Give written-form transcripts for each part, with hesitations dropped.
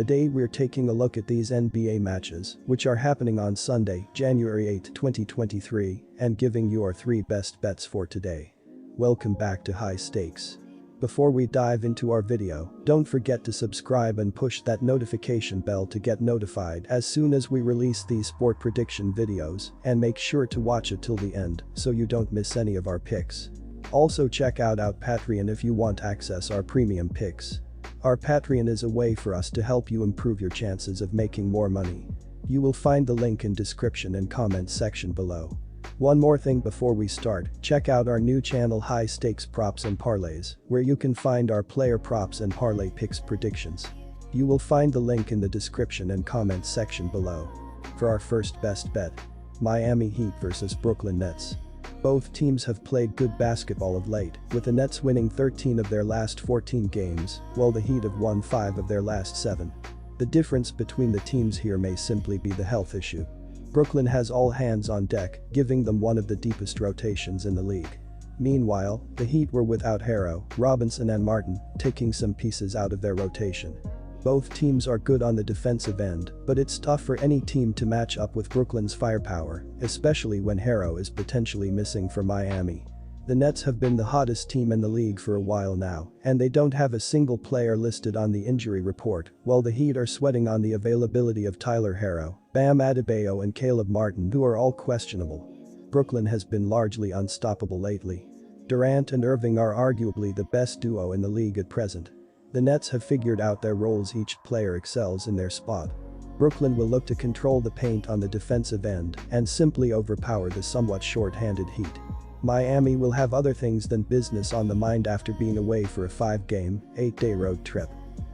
Today we're taking a look at these NBA matches, which are happening on Sunday, January 8, 2023, and giving you our 3 best bets for today. Welcome back to High Stakes. Before we dive into our video, don't forget to subscribe and push that notification bell to get notified as soon as we release these sport prediction videos, and make sure to watch it till the end so you don't miss any of our picks. Also check out our Patreon if you want access our premium picks. Our Patreon is a way for us to help you improve your chances of making more money. You will find the link in description and comments section below. One more thing before we start, check out our new channel High Stakes Props and Parlays, where you can find our player props and parlay picks predictions. You will find the link in the description and comments section below. For our first best bet, Miami Heat vs Brooklyn Nets. Both teams have played good basketball of late, with the Nets winning 13 of their last 14 games, while the Heat have won 5 of their last 7. The difference between the teams here may simply be the health issue. Brooklyn has all hands on deck, giving them one of the deepest rotations in the league. Meanwhile, the Heat were without Harrow, Robinson and Martin, taking some pieces out of their rotation. Both teams are good on the defensive end, but it's tough for any team to match up with Brooklyn's firepower, especially when Harrow is potentially missing for Miami. The Nets have been the hottest team in the league for a while now, and they don't have a single player listed on the injury report, while the Heat are sweating on the availability of Tyler Harrow, Bam Adebayo and Caleb Martin, who are all questionable. Brooklyn has been largely unstoppable lately. Durant and Irving are arguably the best duo in the league at present. The Nets have figured out their roles, each player excels in their spot. Brooklyn will look to control the paint on the defensive end and simply overpower the somewhat short-handed Heat. Miami will have other things than business on the mind after being away for a 5-game, 8-day road trip.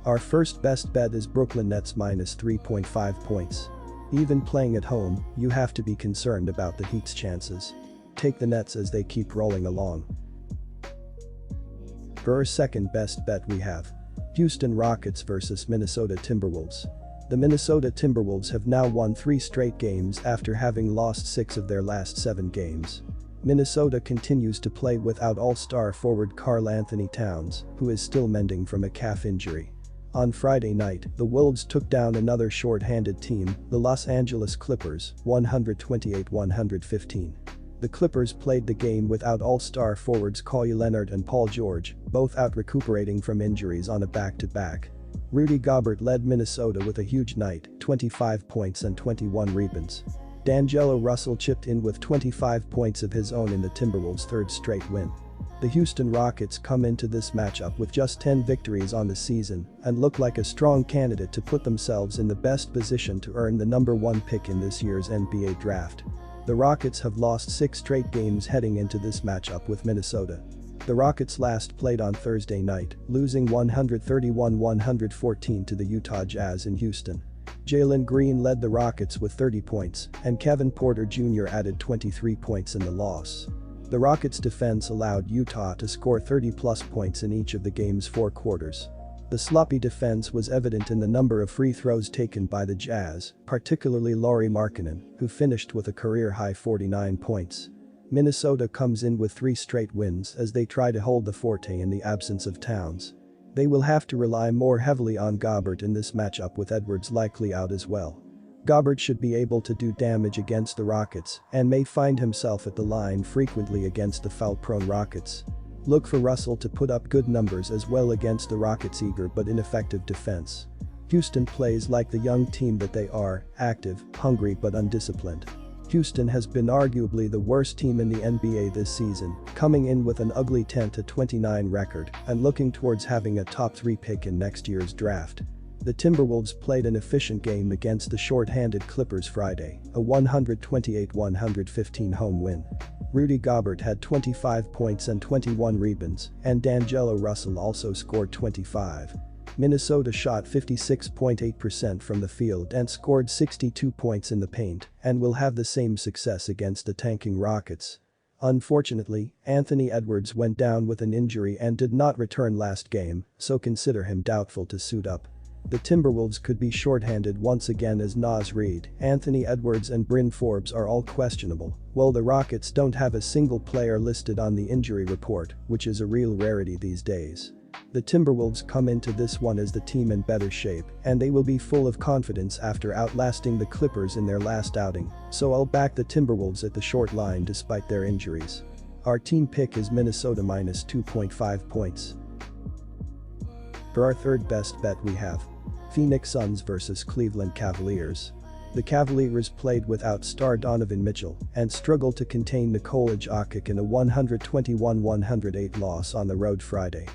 Our first best bet is Brooklyn Nets minus 3.5 points. Even playing at home, you have to be concerned about the Heat's chances. Take the Nets as they keep rolling along. For our second best bet we have Houston Rockets vs Minnesota Timberwolves. The Minnesota Timberwolves have now won 3 straight games after having lost 6 of their last 7 games. Minnesota continues to play without all-star forward Karl Anthony Towns, who is still mending from a calf injury. On Friday night, the Wolves took down another short-handed team, the Los Angeles Clippers, 128-115. The Clippers played the game without all-star forwards Kawhi Leonard and Paul George, both out recuperating from injuries on a back-to-back. Rudy Gobert led Minnesota with a huge night, 25 points and 21 rebounds. D'Angelo Russell chipped in with 25 points of his own in the Timberwolves' 3rd straight win. The Houston Rockets come into this matchup with just 10 victories on the season and look like a strong candidate to put themselves in the best position to earn the number 1 pick in this year's NBA draft. The Rockets have lost 6 straight games heading into this matchup with Minnesota. The Rockets last played on Thursday night, losing 131-114 to the Utah Jazz in Houston. Jalen Green led the Rockets with 30 points, and Kevin Porter Jr. added 23 points in the loss. The Rockets' defense allowed Utah to score 30-plus points in each of the game's 4 quarters. The sloppy defense was evident in the number of free throws taken by the Jazz, particularly Lauri Markkanen, who finished with a career-high 49 points. Minnesota comes in with 3 straight wins as they try to hold the forte in the absence of Towns. They will have to rely more heavily on Gobert in this matchup, with Edwards likely out as well. Gobert should be able to do damage against the Rockets and may find himself at the line frequently against the foul-prone Rockets. Look for Russell to put up good numbers as well against the Rockets' eager but ineffective defense. Houston plays like the young team that they are, active, hungry but undisciplined. Houston has been arguably the worst team in the NBA this season, coming in with an ugly 10-29 record and looking towards having a top 3 pick in next year's draft. The Timberwolves played an efficient game against the short-handed Clippers Friday, a 128-115 home win. Rudy Gobert had 25 points and 21 rebounds, and D'Angelo Russell also scored 25. Minnesota shot 56.8% from the field and scored 62 points in the paint and will have the same success against the tanking Rockets. Unfortunately, Anthony Edwards went down with an injury and did not return last game, so consider him doubtful to suit up. The Timberwolves could be shorthanded once again as Naz Reid, Anthony Edwards and Bryn Forbes are all questionable, while the Rockets don't have a single player listed on the injury report, which is a real rarity these days. The Timberwolves come into this one as the team in better shape, and they will be full of confidence after outlasting the Clippers in their last outing, so I'll back the Timberwolves at the short line despite their injuries. Our team pick is Minnesota minus 2.5 points. For our third best bet we have Phoenix Suns vs Cleveland Cavaliers. The Cavaliers played without star Donovan Mitchell and struggled to contain Nikola Jokic in a 121-108 loss on the road Friday.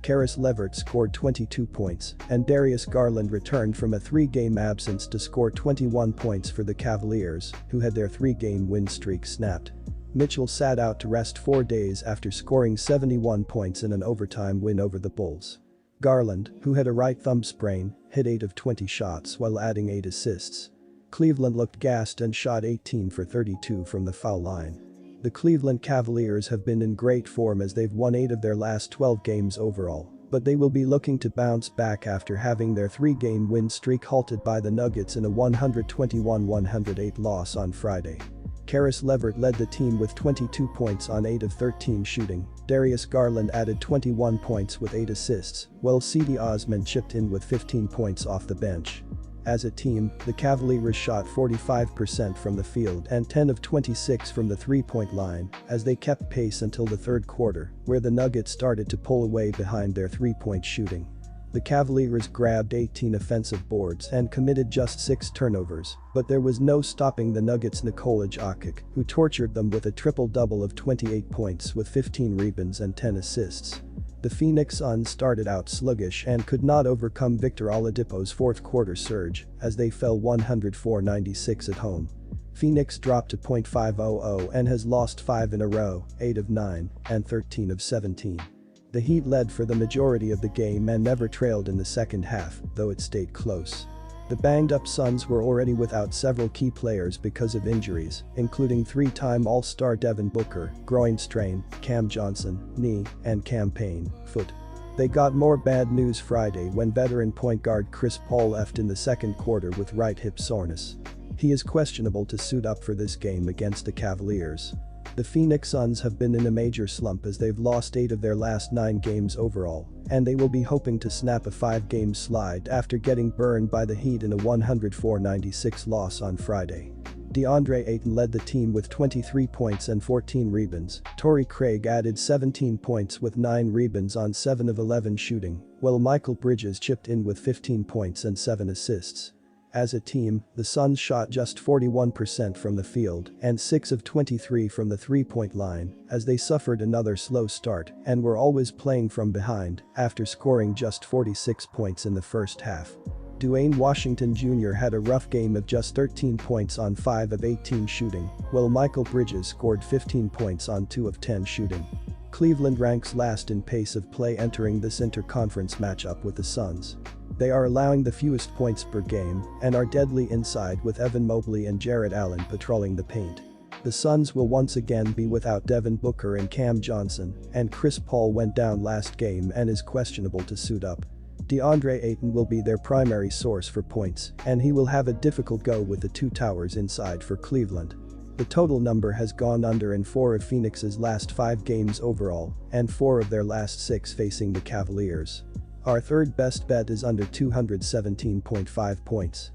Caris LeVert scored 22 points, and Darius Garland returned from a 3-game absence to score 21 points for the Cavaliers, who had their 3-game win streak snapped. Mitchell sat out to rest 4 days after scoring 71 points in an overtime win over the Bulls. Garland, who had a right thumb sprain, hit 8 of 20 shots while adding 8 assists. Cleveland looked gassed and shot 18 for 32 from the foul line. The Cleveland Cavaliers have been in great form as they've won 8 of their last 12 games overall, but they will be looking to bounce back after having their 3-game win streak halted by the Nuggets in a 121-108 loss on Friday. Caris LeVert led the team with 22 points on 8 of 13 shooting. Darius Garland added 21 points with 8 assists, while Cedi Osman chipped in with 15 points off the bench. As a team, the Cavaliers shot 45% from the field and 10 of 26 from the three-point line as they kept pace until the third quarter, where the Nuggets started to pull away behind their three-point shooting. The Cavaliers grabbed 18 offensive boards and committed just 6 turnovers, but there was no stopping the Nuggets' Nikola Jokic, who tortured them with a triple-double of 28 points with 15 rebounds and 10 assists. The Phoenix Suns started out sluggish and could not overcome Victor Oladipo's fourth-quarter surge as they fell 104-96 at home. Phoenix dropped to .500 and has lost 5 in a row, 8 of 9, and 13 of 17. The Heat led for the majority of the game and never trailed in the second half, though it stayed close. The banged-up Suns were already without several key players because of injuries, including 3-time All-Star Devin Booker, groin strain, Cam Johnson, knee, and Cam Payne, foot. They got more bad news Friday when veteran point guard Chris Paul left in the second quarter with right hip soreness. He is questionable to suit up for this game against the Cavaliers. The Phoenix Suns have been in a major slump as they've lost 8 of their last 9 games overall, and they will be hoping to snap a 5-game slide after getting burned by the Heat in a 104-96 loss on Friday. DeAndre Ayton led the team with 23 points and 14 rebounds. Torrey Craig added 17 points with 9 rebounds on 7 of 11 shooting, while Mikal Bridges chipped in with 15 points and 7 assists. As a team, the Suns shot just 41% from the field and 6 of 23 from the three-point line as they suffered another slow start and were always playing from behind after scoring just 46 points in the first half. Dwayne Washington Jr. had a rough game of just 13 points on 5 of 18 shooting, while Mikal Bridges scored 15 points on 2 of 10 shooting. Cleveland ranks last in pace of play entering this interconference matchup with the Suns. They are allowing the fewest points per game and are deadly inside with Evan Mobley and Jarrett Allen patrolling the paint. The Suns will once again be without Devin Booker and Cam Johnson, and Chris Paul went down last game and is questionable to suit up. DeAndre Ayton will be their primary source for points, and he will have a difficult go with the two towers inside for Cleveland. The total number has gone under in 4 of Phoenix's last 5 games overall, and 4 of their last 6 facing the Cavaliers. Our third best bet is under 217.5 points.